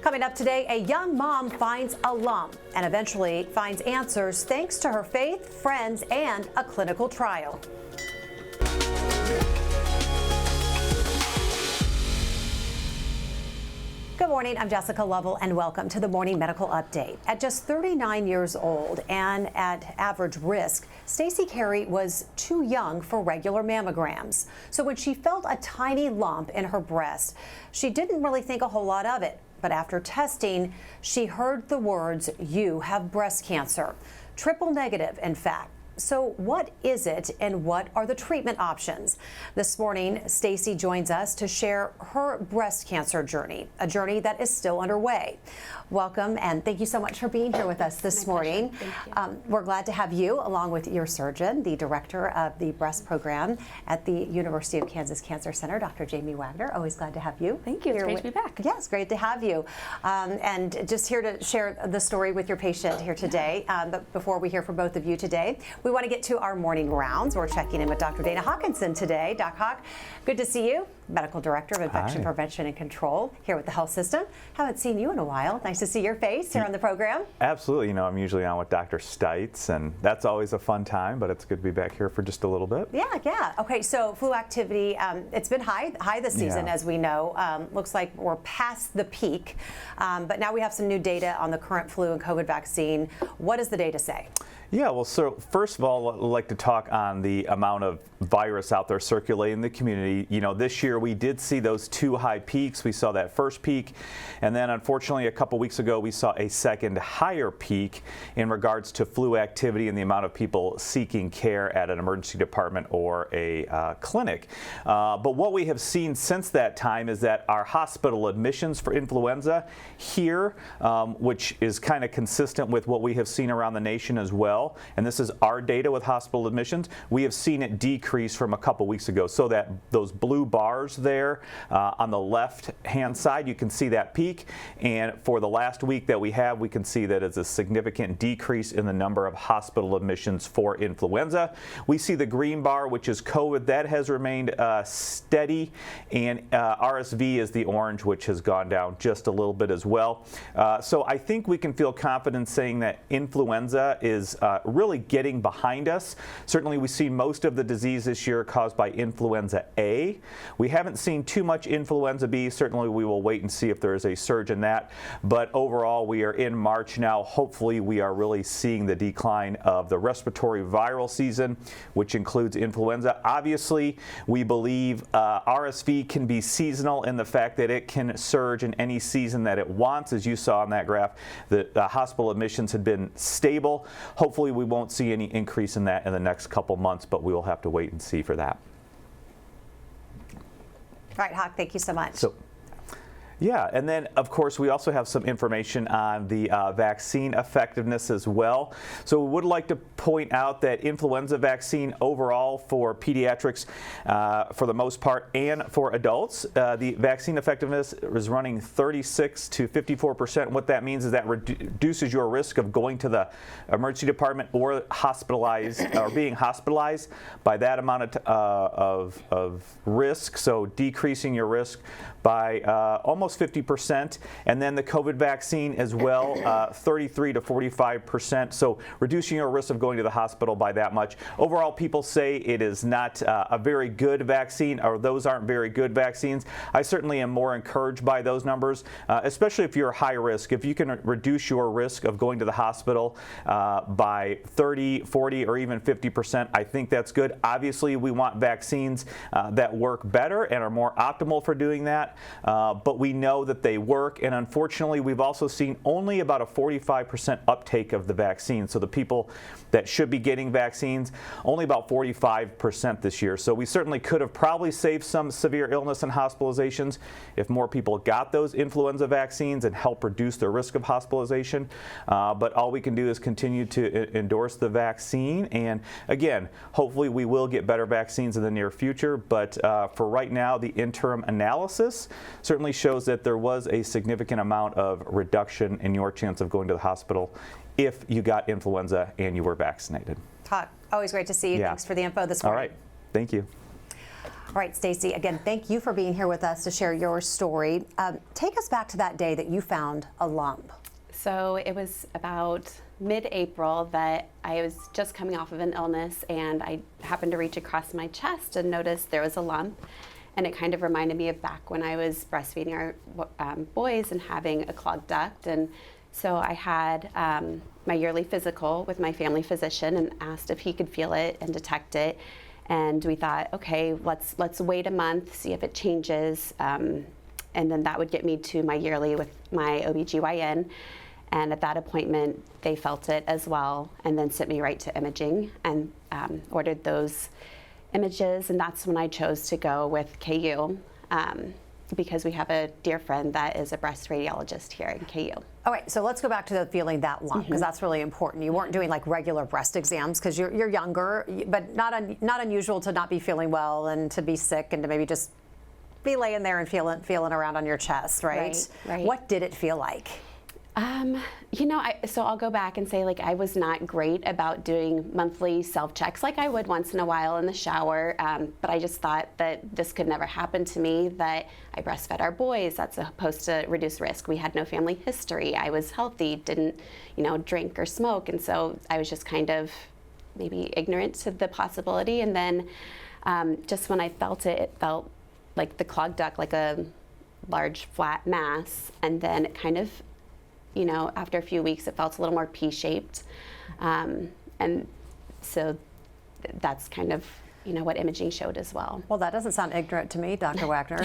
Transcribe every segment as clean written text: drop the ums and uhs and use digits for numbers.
Coming up today, a young mom finds a lump and eventually finds answers thanks to her faith, friends, and a clinical trial. Good morning, I'm Jessica Lovell and welcome to the Morning Medical Update. At just 39 years old and at average risk, Stacey Carey was too young for regular mammograms. So when she felt a tiny lump in her breast, she didn't really think a whole lot of it. But after testing, she heard the words, "You have breast cancer." Triple negative, in fact. So what is it and what are the treatment options? This morning, Stacey joins us to share her breast cancer journey, a journey that is still underway. Welcome and thank you so much for being here with us this morning. We're glad to have you along with your surgeon, the director of the breast program at the University of Kansas Cancer Center, Dr. Jamie Wagner. Always glad to have you. Thank you. It's great to be back. Yes, great to have you. And just here to share the story with your patient here today. But before we hear from both of you today, we want to get to our morning rounds. We're checking in with Dr. Dana Hawkinson today. Doc Hawk, good to see you. Medical Director of Infection Prevention and Control here with the health system. Haven't seen you in a while. Nice to see your face here on the program. Absolutely. You know, I'm usually on with Dr. Stites, and that's always a fun time, but it's good to be back here for just a little bit. Yeah. Okay, so flu activity, it's been high this season, as we know. Looks like we're past the peak, but now we have some new data on the current flu and COVID vaccine. What does the data say? Yeah, well, so first of all, I'd like to talk on the amount of virus out there circulating in the community. You know, this year we did see those two high peaks. We saw that first peak, and then unfortunately a couple weeks ago we saw a second higher peak in regards to flu activity and the amount of people seeking care at an emergency department or a clinic. But what we have seen since that time is that our hospital admissions for influenza here, which is kind of consistent with what we have seen around the nation as well, and this is our data with hospital admissions, we have seen it decrease from a couple weeks ago. So that those blue bars there on the left hand side, you can see that peak, and for the last week that we have, we can see that it's a significant decrease in the number of hospital admissions for influenza. We see the green bar, which is COVID, that has remained steady, and RSV is the orange, which has gone down just a little bit as well. So I think we can feel confident saying that influenza is really getting behind us. Certainly we see most of the disease this year caused by influenza A. We haven't seen too much influenza B. Certainly we will wait and see if there is a surge in that. But overall, we are in March now. Hopefully we are really seeing the decline of the respiratory viral season, which includes influenza. Obviously, we believe RSV can be seasonal in the fact that it can surge in any season that it wants. As you saw on that graph, the hospital admissions had been stable. Hopefully we won't see any increase in that in the next couple months, but we will have to wait and see for that. All right, Hawk, thank you so much. Yeah, and then of course we also have some information on the vaccine effectiveness as well. So we would like to point out that influenza vaccine overall for pediatrics, for the most part, and for adults, the vaccine effectiveness is running 36 to 54%. What that means is that reduces your risk of going to the emergency department or hospitalized or being hospitalized by that amount of risk. So decreasing your risk by almost 50%, and then the COVID vaccine as well, 33 to 45%. So reducing your risk of going to the hospital by that much. Overall, people say it is not a very good vaccine, or those aren't very good vaccines. I certainly am more encouraged by those numbers, especially if you're high risk. If you can reduce your risk of going to the hospital by 30, 40, or even 50%, I think that's good. Obviously, we want vaccines that work better and are more optimal for doing that, but we know that they work, and unfortunately we've also seen only about a 45% uptake of the vaccine. So the people that should be getting vaccines, only about 45% this year. So we certainly could have probably saved some severe illness and hospitalizations if more people got those influenza vaccines and help reduce their risk of hospitalization. But all we can do is continue to endorse the vaccine, and again, hopefully we will get better vaccines in the near future. But for right now, the interim analysis certainly shows that there was a significant amount of reduction in your chance of going to the hospital if you got influenza and you were vaccinated. Todd, always great to see you. Yeah. Thanks for the info this morning. All right. Thank you. All right, Stacey, again, thank you for being here with us to share your story. Take us back to that day that you found a lump. So it was about mid-April that I was just coming off of an illness, and I happened to reach across my chest and noticed there was a lump. And it kind of reminded me of back when I was breastfeeding our boys and having a clogged duct. And so I had my yearly physical with my family physician and asked if he could feel it and detect it. And we thought, okay, let's wait a month, see if it changes. And then that would get me to my yearly with my OBGYN. And at that appointment, they felt it as well, and then sent me right to imaging and ordered those images. And that's when I chose to go with KU because we have a dear friend that is a breast radiologist here in KU. All right, so let's go back to the feeling that lump, because that's really important. You weren't doing like regular breast exams because you're younger, but not unusual to not be feeling well and to be sick and to maybe just be laying there and feeling around on your chest, right? Right. What did it feel like? So I'll go back and say, like, I was not great about doing monthly self-checks like I would once in a while in the shower, but I just thought that this could never happen to me, that I breastfed our boys. That's supposed to reduce risk. We had no family history. I was healthy, didn't, drink or smoke, and so I was just kind of maybe ignorant to the possibility. And then just when I felt it, it felt like the clogged duct, like a large flat mass, and then it kind of, after a few weeks, it felt a little more P-shaped. And so that's kind of, what imaging showed as well. Well, that doesn't sound ignorant to me, Dr. Wagner.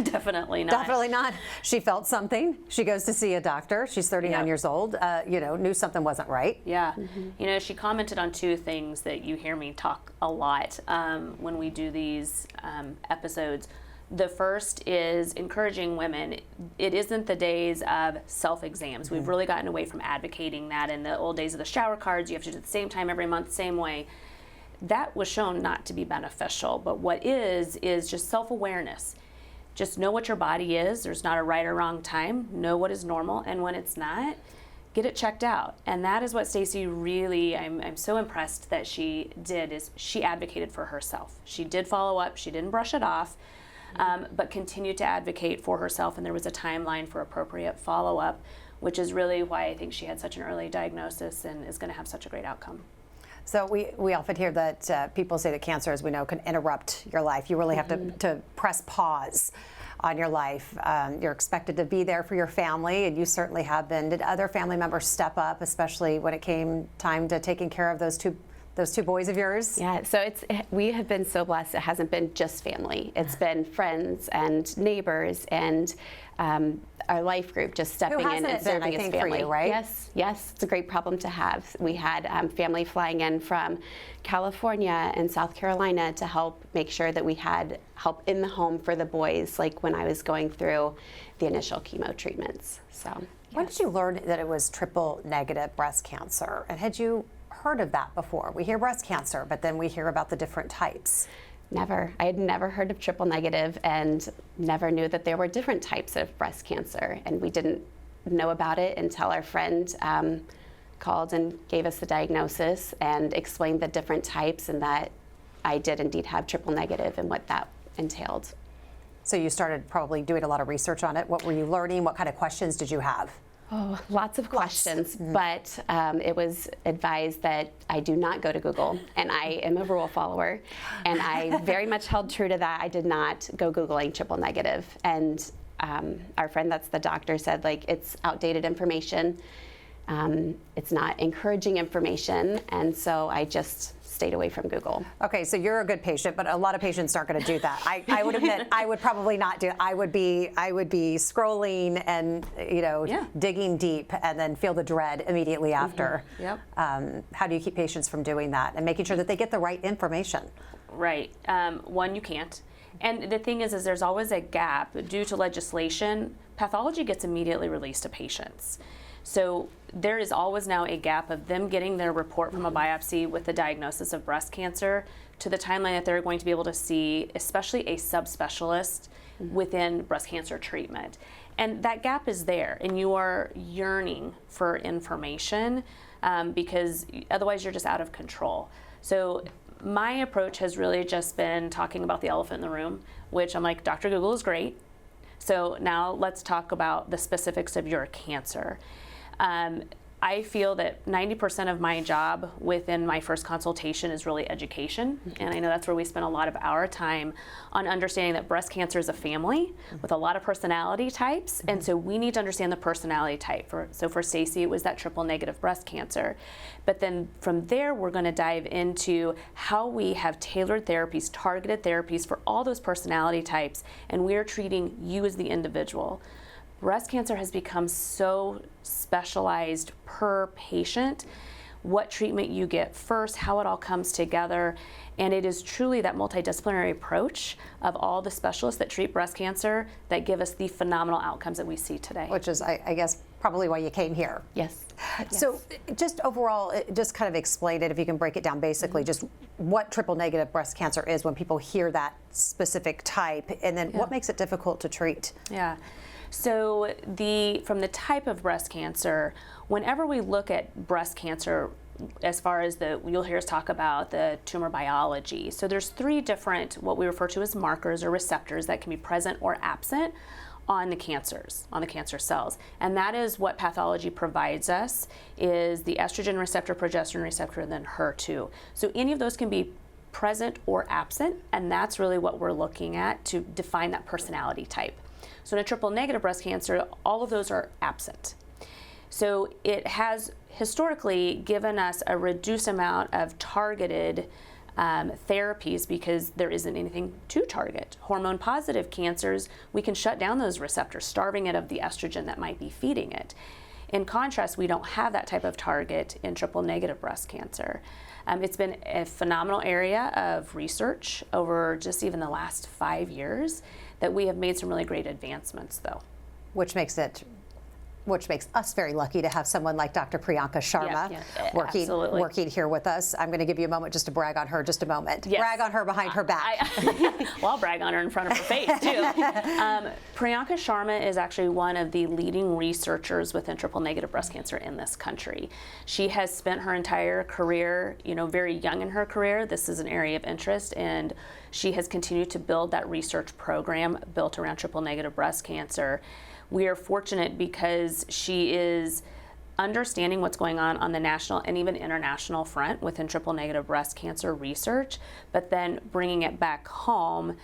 Definitely not. Definitely not. She felt something. She goes to see a doctor. She's 39 years old, knew something wasn't right. Yeah. She commented on two things that you hear me talk a lot when we do these episodes. The first is encouraging women. It isn't the days of self-exams. We've really gotten away from advocating that. In the old days of the shower cards, you have to do it at the same time every month, same way. That was shown not to be beneficial. But what is just self-awareness. Just know what your body is. There's not a right or wrong time. Know what is normal, and when it's not, get it checked out. And that is what Stacey really, I'm so impressed that she did, is she advocated for herself. She did follow up. She didn't brush it off. But continued to advocate for herself, and there was a timeline for appropriate follow-up, which is really why I think she had such an early diagnosis and is going to have such a great outcome. So we often hear that people say that cancer, as we know, can interrupt your life. You really have to press pause on your life. You're expected to be there for your family, and you certainly have been. Did other family members step up, especially when it came time to taking care of those two boys of yours? Yeah, so we have been so blessed. It hasn't been just family. It's been friends and neighbors and our life group just stepping in and serving as family. For you, right? Yes, it's a great problem to have. We had family flying in from California and South Carolina to help make sure that we had help in the home for the boys, like when I was going through the initial chemo treatments. So, when did you learn that it was triple negative breast cancer? And had you heard of that before? We hear breast cancer, but then we hear about the different types. Never. I had never heard of triple negative and never knew that there were different types of breast cancer. And we didn't know about it until our friend called and gave us the diagnosis and explained the different types, and that I did indeed have triple negative and what that entailed. So you started probably doing a lot of research on it. What were you learning? What kind of questions did you have? Oh, lots of questions, but it was advised that I do not go to Google, and I am a rule follower, and I very much held true to that. I did not go Googling triple negative, and our friend that's the doctor said, like, it's outdated information, it's not encouraging information, and so I just stayed away from Google. Okay, so you're a good patient, but a lot of patients aren't going to do that. I would admit I would probably not do it. I would be scrolling and digging deep, and then feel the dread immediately after. Yep. How do you keep patients from doing that and making sure that they get the right information? Right. One, you can't. And the thing is there's always a gap due to legislation. Pathology gets immediately released to patients. So there is always now a gap of them getting their report from a biopsy with the diagnosis of breast cancer to the timeline that they're going to be able to see, especially a subspecialist within breast cancer treatment. And that gap is there, and you are yearning for information because otherwise you're just out of control. So my approach has really just been talking about the elephant in the room, which I'm like, Dr. Google is great. So now let's talk about the specifics of your cancer. I feel that 90% of my job within my first consultation is really education. And I know that's where we spend a lot of our time on understanding that breast cancer is a family with a lot of personality types. And so we need to understand the personality type. So for Stacey, it was that triple negative breast cancer. But then from there, we're going to dive into how we have tailored therapies, targeted therapies for all those personality types. And we're treating you as the individual. Breast cancer has become so specialized per patient, what treatment you get first, how it all comes together. And it is truly that multidisciplinary approach of all the specialists that treat breast cancer that give us the phenomenal outcomes that we see today. Which is, I guess, probably why you came here. Yes. So just overall, just kind of explain it, if you can break it down basically, just what triple negative breast cancer is when people hear that specific type, and then what makes it difficult to treat? Yeah. So from the type of breast cancer, whenever we look at breast cancer, as far as you'll hear us talk about the tumor biology. So there's 3 different, what we refer to as markers or receptors that can be present or absent on the cancers, on the cancer cells. And that is what pathology provides us, is the estrogen receptor, progesterone receptor, and then HER2. So any of those can be present or absent, and that's really what we're looking at to define that personality type. So in a triple negative breast cancer, all of those are absent. So it has historically given us a reduced amount of targeted therapies because there isn't anything to target. Hormone positive cancers, we can shut down those receptors, starving it of the estrogen that might be feeding it. In contrast, we don't have that type of target in triple negative breast cancer. It's been a phenomenal area of research over just even the last 5 years that we have made some really great advancements, though. Which makes us very lucky to have someone like Dr. Priyanka Sharma working here with us. I'm going to give you a moment just to brag on her just a moment. Yes. Brag on her behind her back. Well, I'll brag on her in front of her face, too. Priyanka Sharma is actually one of the leading researchers within triple negative breast cancer in this country. She has spent her entire career, very young in her career. This is an area of interest, and she has continued to build that research program built around triple negative breast cancer. We are fortunate because she is understanding what's going on the national and even international front within triple negative breast cancer research, but then bringing it back home.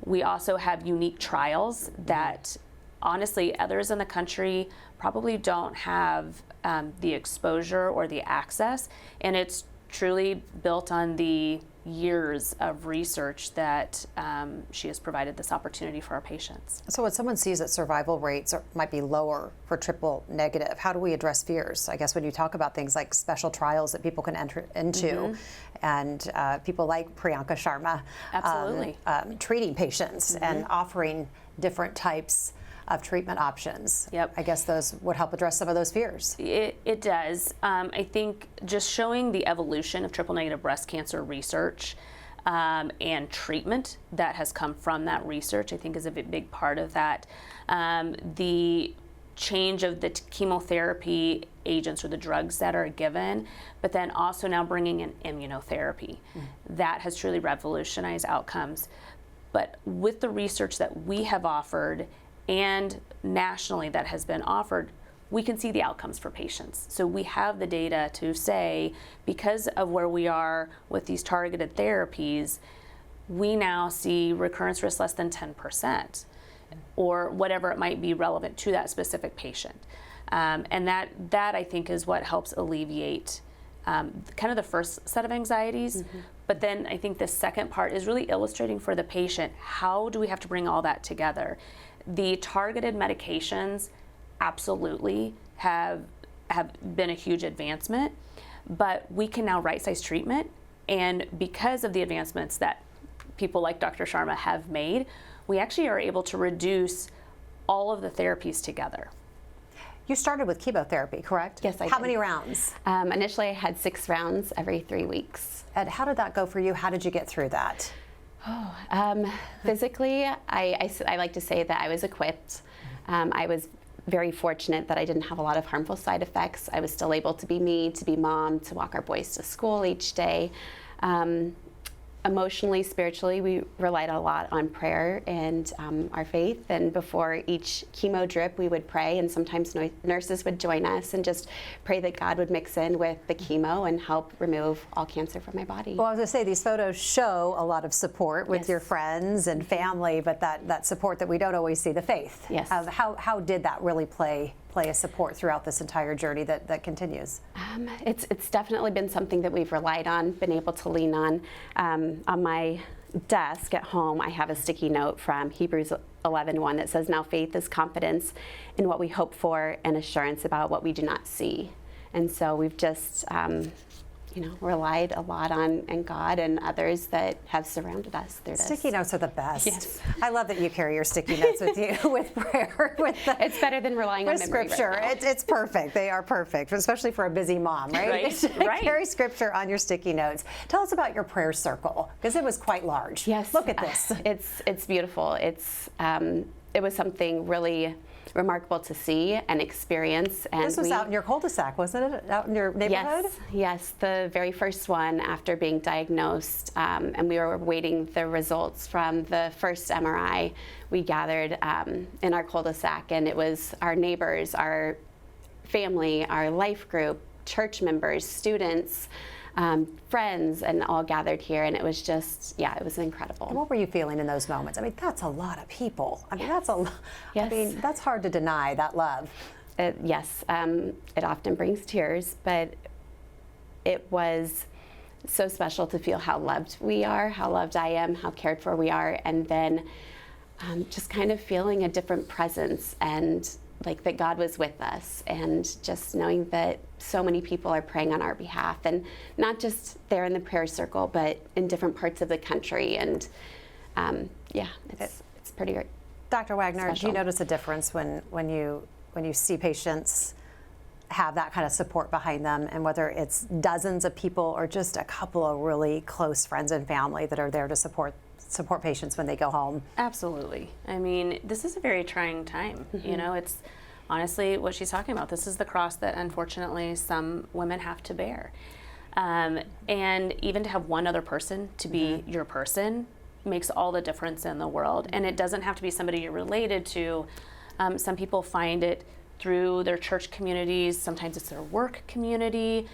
We also have unique trials that honestly others in the country probably don't have the exposure or the access, and it's truly built on the years of research that she has provided this opportunity for our patients. So when someone sees that survival rates might be lower for triple negative, how do we address fears? I guess when you talk about things like special trials that people can enter into, and people like Priyanka Sharma Absolutely. Treating patients and offering different types of treatment options. Yep. I guess those would help address some of those fears. It does. I think just showing the evolution of triple negative breast cancer research and treatment that has come from that research, I think is a big part of that. The change of the chemotherapy agents or the drugs that are given, but then also now bringing in immunotherapy. That has truly revolutionized outcomes. But with the research that we have offered and nationally that has been offered, we can see the outcomes for patients. So we have the data to say, because of where we are with these targeted therapies, we now see recurrence risk less than 10%, or whatever it might be relevant to that specific patient. And that I think is what helps alleviate kind of the first set of anxieties. But then I think the second part is really illustrating for the patient, how do we have to bring all that together? The targeted medications absolutely have been a huge advancement, but we can now right-size treatment, and because of the advancements that people like Dr. Sharma have made, we actually are able to reduce all of the therapies together. You started with chemotherapy, correct? Yes, I did. How many rounds? Initially, I had 6 rounds every 3 weeks. And how did that go for you? How did you get through that? Physically, I like to say that I was equipped. I was very fortunate that I didn't have a lot of harmful side effects. I was still able to be me, to be mom, to walk our boys to school each day. emotionally, spiritually, we relied a lot on prayer and our faith. And before each chemo drip, we would pray, and sometimes nurses would join us and just pray that God would mix in with the chemo and help remove all cancer from my body. Well, I was going to say, these photos show a lot of support with Yes. your friends and family, but that support that we don't always see, the faith. Yes. How did that really play a support throughout this entire journey that continues? It's definitely been something that we've relied on, been able to lean on. On my desk at home, I have a sticky note from Hebrews 11:1 that says, "Now faith is confidence in what we hope for and assurance about what we do not see." And so we've just relied a lot on God and others that have surrounded us through this. Sticky notes are the best. Yes. I love that you carry your sticky notes with you with prayer. It's better than relying on with memory scripture. right now. It's perfect. They are perfect, especially for a busy mom, right? Right, right. Carry scripture on your sticky notes. Tell us about your prayer circle, because it was quite large. Yes. Look at this. It's beautiful. It was something really remarkable to see and experience. And This was out in your cul-de-sac, wasn't it? Out in your neighborhood? Yes, the very first one after being diagnosed, and we were waiting the results from the first MRI. We gathered in our cul-de-sac, and it was our neighbors, our family, our life group, church members, students, friends, and all gathered here, and it was just, it was incredible. What were you feeling in those moments? I mean, that's a lot of people. I mean, that's a lot. Yes. I mean, that's hard to deny, that love. Yes, it often brings tears, but it was so special to feel how loved we are, how loved I am, how cared for we are, and then just kind of feeling a different presence and like that God was with us, and just knowing that so many people are praying on our behalf, and not just there in the prayer circle, but in different parts of the country. And it's pretty great. Dr. Wagner, do Special. you notice a difference when you see patients have that kind of support behind them, and whether it's dozens of people or just a couple of really close friends and family that are there to support patients when they go home? Absolutely. I mean, this is a very trying time. You know, it's honestly what she's talking about. This is the cross that unfortunately some women have to bear. And even to have one other person to be your person makes all the difference in the world. And it doesn't have to be somebody you're related to. Some people find it through their church communities. Sometimes it's their work community.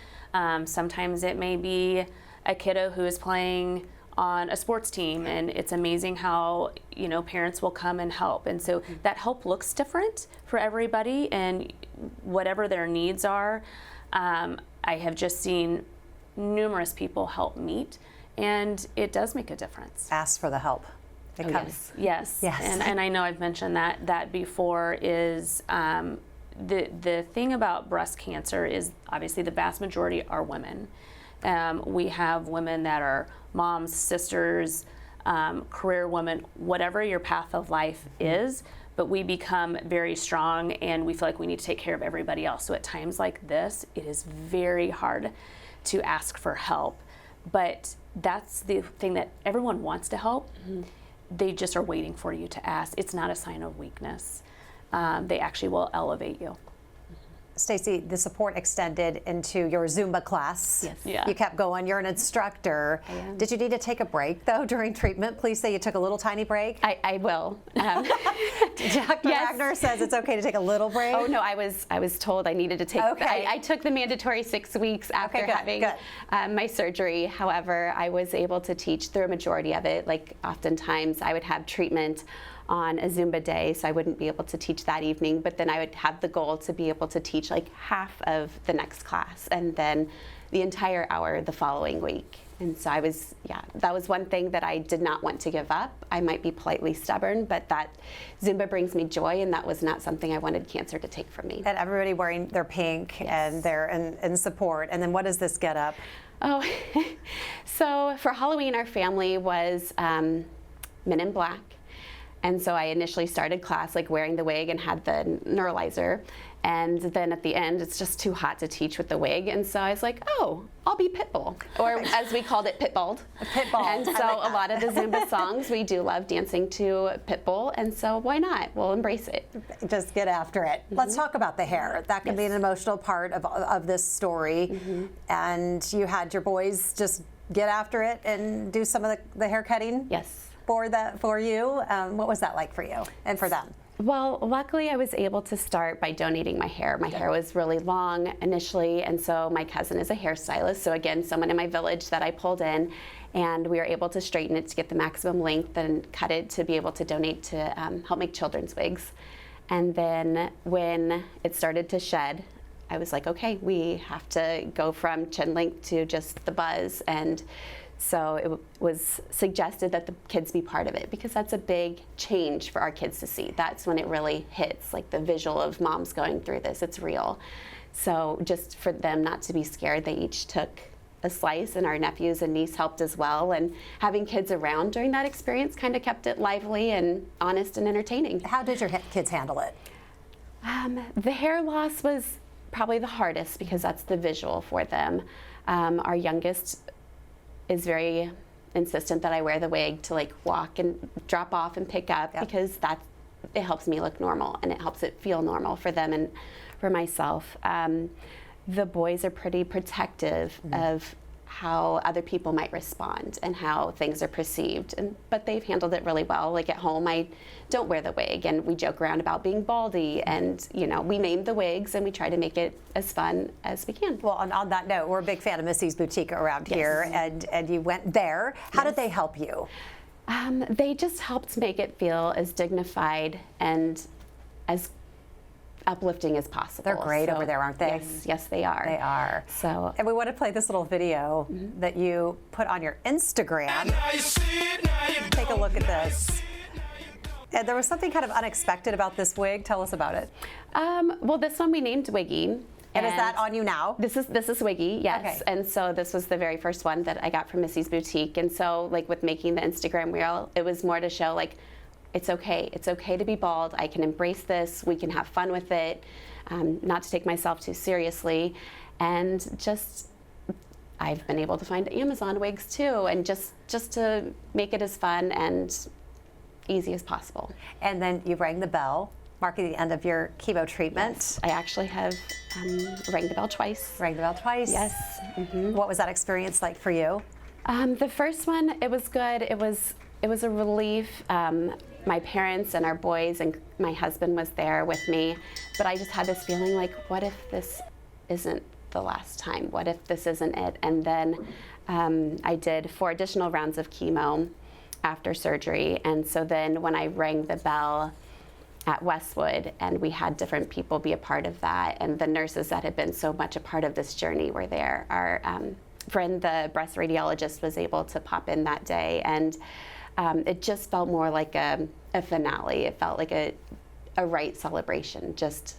Sometimes it may be a kiddo who is playing on a sports team, and it's amazing how parents will come and help. And so that help looks different for everybody, and whatever their needs are. I have just seen numerous people help meet, and it does make a difference. Ask for the help. It comes. Yes. And I know I've mentioned that before. Is the thing about breast cancer is obviously the vast majority are women. We have women that are moms, sisters, career women, whatever your path of life is, but we become very strong and we feel like we need to take care of everybody else. So at times like this, it is very hard to ask for help, but that's the thing, that everyone wants to help. They just are waiting for you to ask. It's not a sign of weakness. They actually will elevate you. Stacey, the support extended into your Zumba class. Yes. Yeah. You kept going. You're an instructor. I am. Did you need to take a break, though, during treatment? Please say you took a little tiny break. I will. Dr. Yes. Wagner says it's okay to take a little break. Oh no, I was told I needed to take. Okay. I took the mandatory 6 weeks after Okay, good, having good. My surgery. However, I was able to teach through a majority of it. Like oftentimes, I would have treatment on a Zumba day, so I wouldn't be able to teach that evening, but then I would have the goal to be able to teach like half of the next class and then the entire hour the following week. And so that was one thing that I did not want to give up. I might be politely stubborn, but that Zumba brings me joy, and that was not something I wanted cancer to take from me. And everybody wearing their pink, and they're in support. And then what does this get up? Oh, so for Halloween, our family was Men in Black. And so I initially started class like wearing the wig and had the neuralizer. And then at the end, it's just too hot to teach with the wig. And so I was like, oh, I'll be Pitbull. Or as we called it, Pitbulled. Pitbull. And so a lot of the Zumba songs, we do love dancing to Pitbull. And so why not? We'll embrace it. Just get after it. Let's talk about the hair. That can be an emotional part of this story. And you had your boys just get after it and do some of the hair cutting? Yes. For you? What was that like for you and for them? Well, luckily I was able to start by donating my hair. My hair was really long initially, and so my cousin is a hairstylist, so again, someone in my village that I pulled in, and we were able to straighten it to get the maximum length and cut it to be able to donate to help make children's wigs. And then when it started to shed, I was like, okay, we have to go from chin length to just the buzz. And so it was suggested that the kids be part of it, because that's a big change for our kids to see. That's when it really hits, like the visual of moms going through this, it's real. So just for them not to be scared, they each took a slice, and our nephews and niece helped as well. And having kids around during that experience kind of kept it lively and honest and entertaining. How did your kids handle it? The hair loss was probably the hardest, because that's the visual for them. Our youngest is very insistent that I wear the wig to like walk and drop off and pick up, because it helps me look normal and it helps it feel normal for them and for myself. The boys are pretty protective of how other people might respond and how things are perceived, but they've handled it really well. Like at home, I don't wear the wig, and we joke around about being baldy, and we name the wigs and we try to make it as fun as we can. Well, on that note, we're a big fan of Missy's Boutique around here, and you went there. How did they help you? They just helped make it feel as dignified and as uplifting as possible. They're great over there, aren't they? Yes, they are. They are. So, and we want to play this little video that you put on your Instagram. Take a look at this. And there was something kind of unexpected about this wig. Tell us about it. Well, this one we named Wiggy. And is that on you now? This is Wiggy, yes. Okay. And so this was the very first one that I got from Missy's Boutique. And so, like, with making the Instagram reel, it was more to show, like, it's okay. It's okay to be bald. I can embrace this. We can have fun with it. Not to take myself too seriously. And just, I've been able to find Amazon wigs too, and just to make it as fun and easy as possible. And then you rang the bell, marking the end of your chemo treatment. Yes, I actually have rang the bell twice. Rang the bell twice. Yes. What was that experience like for you? The first one, it was good. It was a relief. My parents and our boys and my husband was there with me, but I just had this feeling like, what if this isn't the last time? What if this isn't it? And then I did 4 additional rounds of chemo after surgery, and so then when I rang the bell at Westwood, and we had different people be a part of that, and the nurses that had been so much a part of this journey were there. Our friend, the breast radiologist, was able to pop in that day, and it just felt more like a finale. It felt like a right celebration. Just,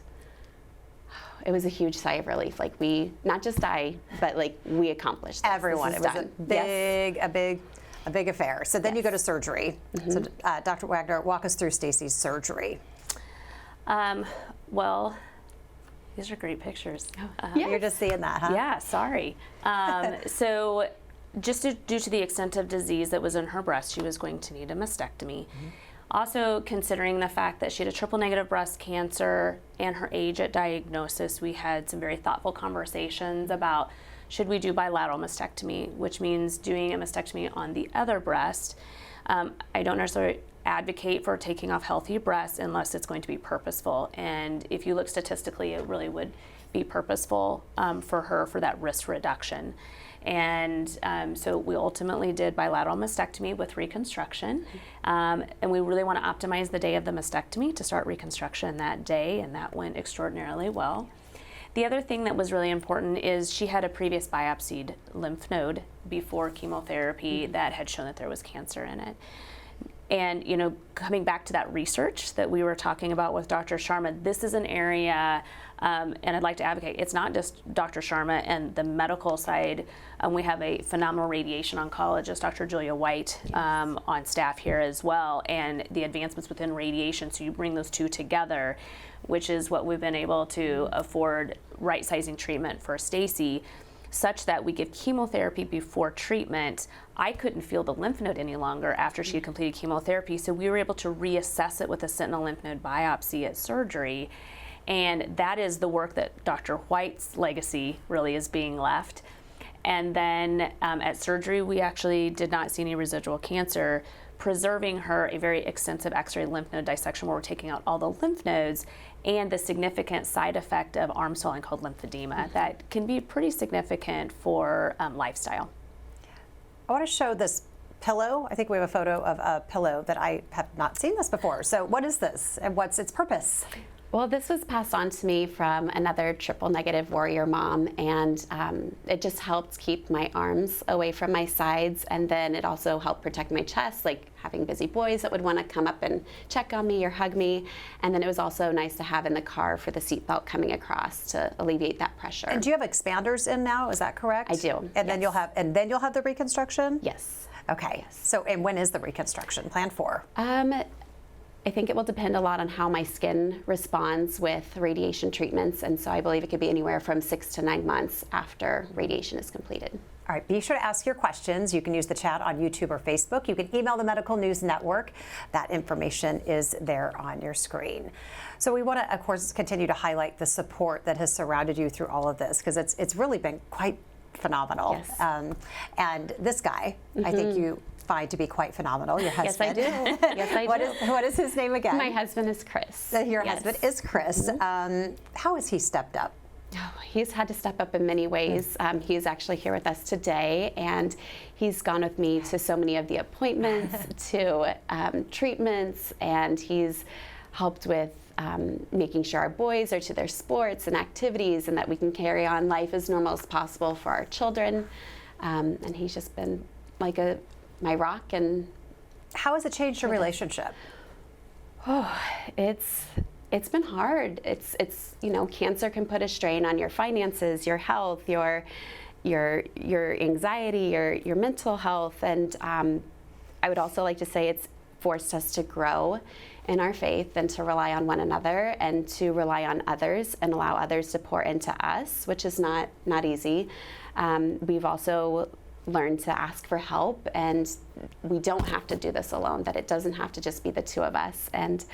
it was a huge sigh of relief. Like, we, not just I, but like we accomplished this. Everyone. This It was done. a big affair. So then you go to surgery. So Dr. Wagner, walk us through Stacy's surgery. Well, these are great pictures. You're just seeing that, huh? Yeah, sorry. So just due to the extent of disease that was in her breast, she was going to need a mastectomy. Also, considering the fact that she had a triple negative breast cancer and her age at diagnosis, we had some very thoughtful conversations about, should we do bilateral mastectomy, which means doing a mastectomy on the other breast. I don't necessarily advocate for taking off healthy breasts unless it's going to be purposeful. And if you look statistically, it really would be purposeful for her for that risk reduction. And so we ultimately did bilateral mastectomy with reconstruction. And we really want to optimize the day of the mastectomy to start reconstruction that day, and that went extraordinarily well. The other thing that was really important is she had a previous biopsied lymph node before chemotherapy that had shown that there was cancer in it. And, you know, coming back to that research that we were talking about with Dr. Sharma, this is an area, and I'd like to advocate, it's not just Dr. Sharma and the medical side. We have a phenomenal radiation oncologist, Dr. Julia White, on staff here as well, and the advancements within radiation. So you bring those two together, which is what we've been able to afford right-sizing treatment for Stacy, such that we give chemotherapy before treatment. I couldn't feel the lymph node any longer after she had completed chemotherapy, so we were able to reassess it with a sentinel lymph node biopsy at surgery. And that is the work that Dr. White's legacy really is being left. And then at surgery, we actually did not see any residual cancer, preserving her a very extensive X-ray lymph node dissection where we're taking out all the lymph nodes and the significant side effect of arm swelling called lymphedema that can be pretty significant for lifestyle. I want to show this pillow. I think we have a photo of a pillow that I have not seen this before. So what is this and what's its purpose? Well, this was passed on to me from another triple negative warrior mom, and it just helped keep my arms away from my sides, and then it also helped protect my chest, like having busy boys that would want to come up and check on me or hug me. And then it was also nice to have in the car for the seatbelt coming across to alleviate that pressure. And do you have expanders in now? Is that correct? I do. And then yes. you'll have the reconstruction? Yes. Okay. So, and when is the reconstruction planned for? I think it will depend a lot on how my skin responds with radiation treatments, and so I believe it could be anywhere from 6 to 9 months after radiation is completed. All right, be sure to ask your questions. You can use the chat on YouTube or Facebook. You can email the Medical News Network. That information is there on your screen. So we want to, of course, continue to highlight the support that has surrounded you through all of this, because it's really been quite phenomenal. Yes. And this guy, I think you find to be quite phenomenal, your husband. Yes, I do. Yes, I do. What is his name again? My husband is Chris. Your Yes. husband is Chris. How has he stepped up? Oh, he's had to step up in many ways. He's actually here with us today, and he's gone with me to so many of the appointments, to treatments, and he's helped with making sure our boys are to their sports and activities, and that we can carry on life as normal as possible for our children. And he's just been like my rock. And how has it changed your relationship? Oh, it's been hard. It's cancer can put a strain on your finances, your health, your anxiety, your mental health, and I would also like to say it's forced us to grow in our faith and to rely on one another and to rely on others and allow others to pour into us, which is not easy. We've also learned to ask for help, and we don't have to do this alone, that it doesn't have to just be the two of us. And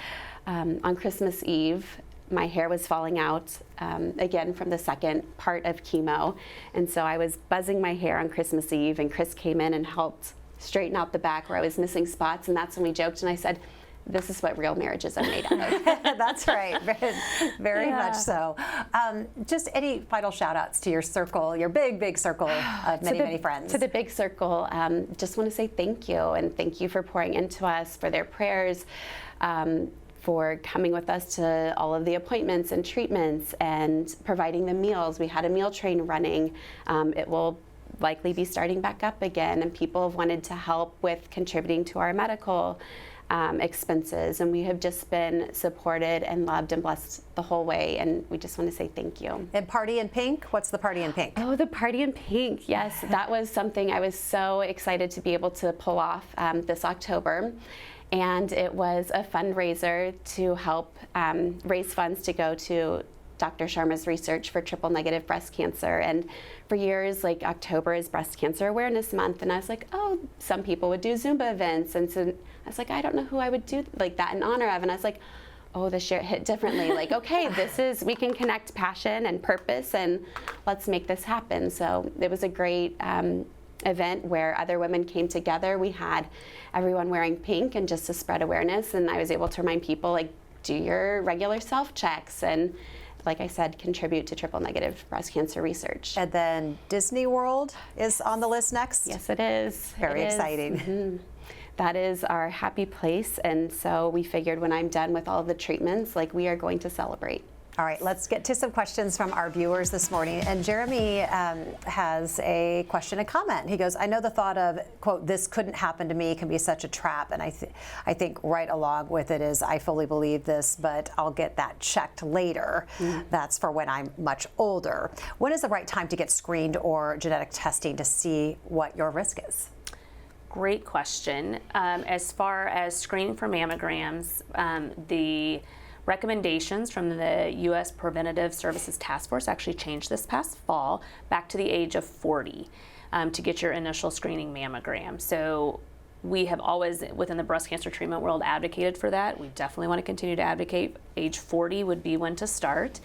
on Christmas Eve, my hair was falling out again from the second part of chemo, and so I was buzzing my hair on Christmas Eve, and Chris came in and helped straighten out the back where I was missing spots, and that's when we joked, and I said, this is what real marriages are made out of. That's right, very much so. Just any final shout outs to your circle, your big circle of many friends. To the big circle, just want to say thank you, and thank you for pouring into us, for their prayers, for coming with us to all of the appointments and treatments and providing the meals. We had a meal train running. It will likely be starting back up again, and people have wanted to help with contributing to our medical expenses, and we have just been supported and loved and blessed the whole way, and we just want to say thank you. And Party in Pink, what's the Party in Pink? Oh, the Party in Pink, yes. That was something I was so excited to be able to pull off this October, and it was a fundraiser to help raise funds to go to Dr. Sharma's research for triple negative breast cancer. And for years, like, October is Breast Cancer Awareness Month, and I was like, oh, some people would do Zumba events, and so I was like, I don't know who I would do like that in honor of, and I was like, oh, this year it hit differently. Like, okay, we can connect passion and purpose, and let's make this happen. So it was a great event where other women came together. We had everyone wearing pink, and just to spread awareness, and I was able to remind people, like, do your regular self-checks, and like I said, contribute to triple negative breast cancer research. And then Disney World is on the list next? Yes, it is. Very exciting. Mm-hmm. That is our happy place, and so we figured when I'm done with all of the treatments, like, we are going to celebrate. All right, let's get to some questions from our viewers this morning. And Jeremy has a question and comment. He goes, I know the thought of, quote, this couldn't happen to me can be such a trap. And I think right along with it is, I fully believe this, but I'll get that checked later. That's for when I'm much older. When is the right time to get screened or genetic testing to see what your risk is? Great question. As far as screening for mammograms, the recommendations from the U.S. Preventative Services Task Force actually changed this past fall back to the age of 40 to get your initial screening mammogram. So we have always, within the breast cancer treatment world, advocated for that. We definitely want to continue to advocate. Age 40 would be when to start.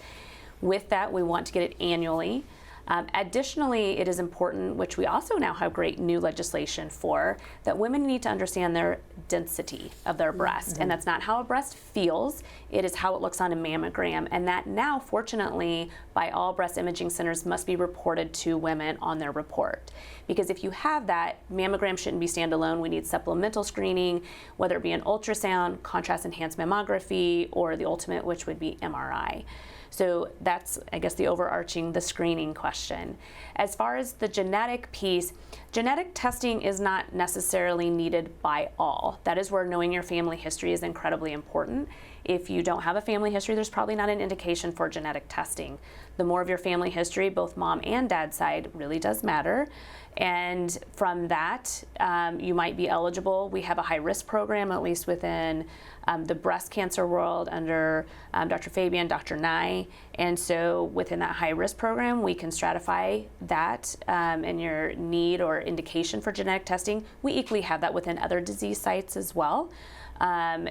With that, we want to get it annually. Additionally, it is important, which we also now have great new legislation for, that women need to understand their density of their breast. And that's not how a breast feels, it is how it looks on a mammogram. And that now, fortunately, by all breast imaging centers must be reported to women on their report. Because if you have that, mammogram shouldn't be standalone. We need supplemental screening, whether it be an ultrasound, contrast-enhanced mammography, or the ultimate, which would be MRI. So that's, I guess, the screening question. As far as the genetic piece, genetic testing is not necessarily needed by all. That is where knowing your family history is incredibly important. If you don't have a family history, there's probably not an indication for genetic testing. The more of your family history, both mom and dad's side, really does matter. And from that, you might be eligible. We have a high-risk program, at least within the breast cancer world under Dr. Fabian, Dr. Nye. And so within that high-risk program, we can stratify that and your need or indication for genetic testing. We equally have that within other disease sites as well.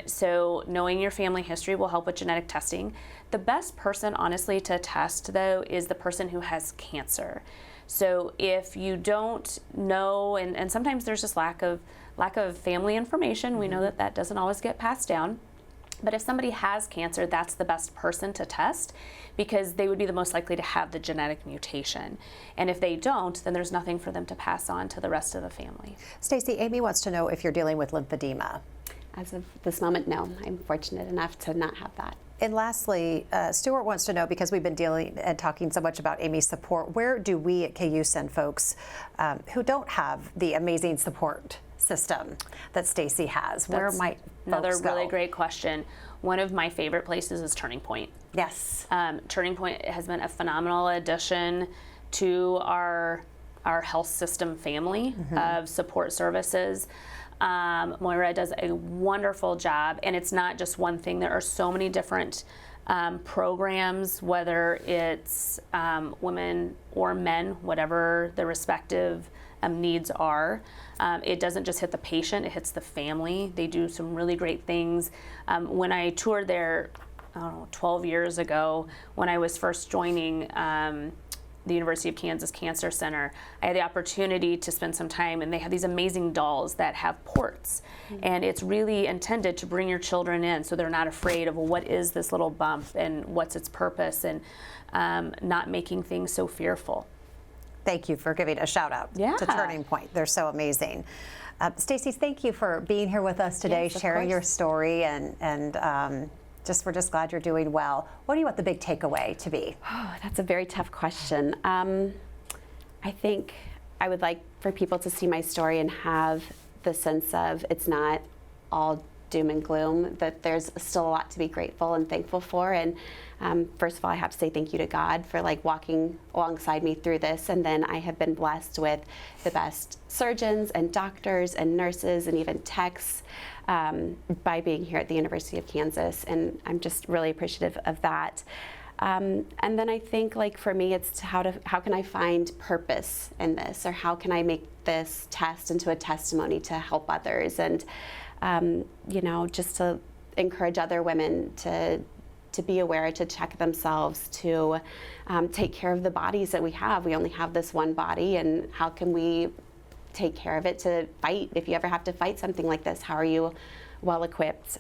So knowing your family history will help with genetic testing. The best person, honestly, to test, though, is the person who has cancer. So if you don't know, and sometimes there's just lack of family information, we know that that doesn't always get passed down. But if somebody has cancer, that's the best person to test because they would be the most likely to have the genetic mutation. And if they don't, then there's nothing for them to pass on to the rest of the family. Stacey, Amy wants to know if you're dealing with lymphedema. As of this moment, no. I'm fortunate enough to not have that. And lastly, Stuart wants to know, because we've been dealing and talking so much about Amy's support, where do we at KU send folks who don't have the amazing support system that Stacey has? Where might another folks go? really great question. One of my favorite places is Turning Point. Yes. Turning Point has been a phenomenal addition to our health system family of support services. Moira does a wonderful job, and it's not just one thing. There are so many different programs, whether it's women or men, whatever the respective needs are. It doesn't just hit the patient, it hits the family. They do some really great things. When I toured there, 12 years ago, when I was first joining the University of Kansas Cancer Center, I had the opportunity to spend some time, and they have these amazing dolls that have ports. And it's really intended to bring your children in so they're not afraid of, well, what is this little bump and what's its purpose, and not making things so fearful. Thank you for giving a shout out to Turning Point. They're so amazing. Stacey, thank you for being here with us today, Yes, sharing your story, and we're just glad you're doing well. What do you want the big takeaway to be? Oh, that's a very tough question. I think I would like for people to see my story and have the sense of it's not all doom and gloom, that there's still a lot to be grateful and thankful for. And first of all, I have to say thank you to God for walking alongside me through this. And then I have been blessed with the best surgeons and doctors and nurses and even techs by being here at the University of Kansas. And I'm just really appreciative of that. And then I think, for me, it's how can I find purpose in this, or how can I make this test into a testimony to help others, and just to encourage other women to be aware, to check themselves, to take care of the bodies that we have. We only have this one body, and how can we take care of it to fight? If you ever have to fight something like this, how are you well equipped?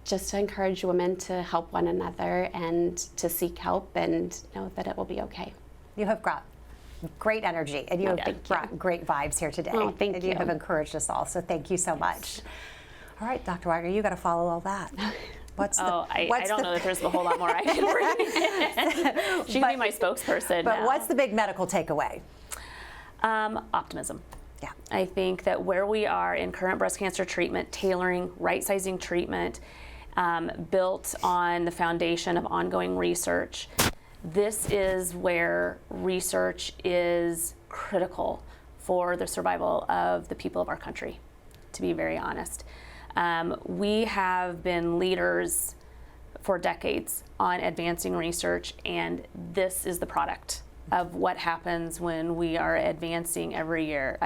Just to encourage women to help one another and to seek help and know that it will be okay. You have brought great energy, and you have brought great vibes here today. Oh, thank you. You have encouraged us all, so thank you so much. All right, Dr. Wagner, you got to follow all that. I don't know that there's a whole lot more I can bring. She can be my spokesperson. But what's the big medical takeaway? Optimism. Yeah. I think that where we are in current breast cancer treatment, tailoring, right-sizing treatment, built on the foundation of ongoing research, this is where research is critical for the survival of the people of our country, to be very honest. We have been leaders for decades on advancing research, and this is the product of what happens when we are advancing every year.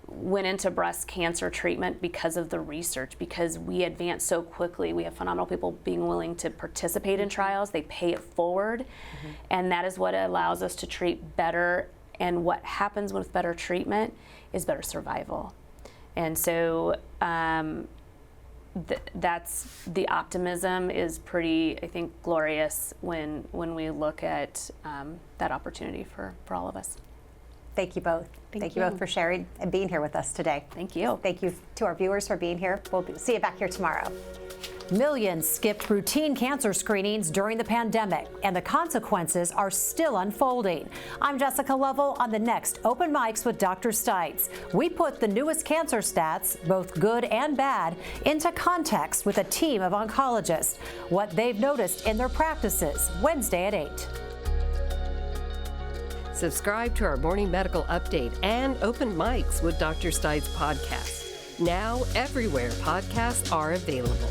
went into breast cancer treatment because of the research, because we advance so quickly. We have phenomenal people being willing to participate in trials. They pay it forward, and that is what allows us to treat better. And what happens with better treatment is better survival. And so that's the optimism is pretty, I think, glorious when we look at that opportunity for all of us. Thank you both. Thank you both for sharing and being here with us today. Thank you. Thank you to our viewers for being here. We'll see you back here tomorrow. Millions skipped routine cancer screenings during the pandemic, and the consequences are still unfolding. I'm Jessica Lovell on the next Open Mics with Dr. Stites. We put the newest cancer stats, both good and bad, into context with a team of oncologists. What they've noticed in their practices, Wednesday at 8. Subscribe to our Morning Medical Update and Open Mics with Dr. Stites podcast. Now, everywhere podcasts are available.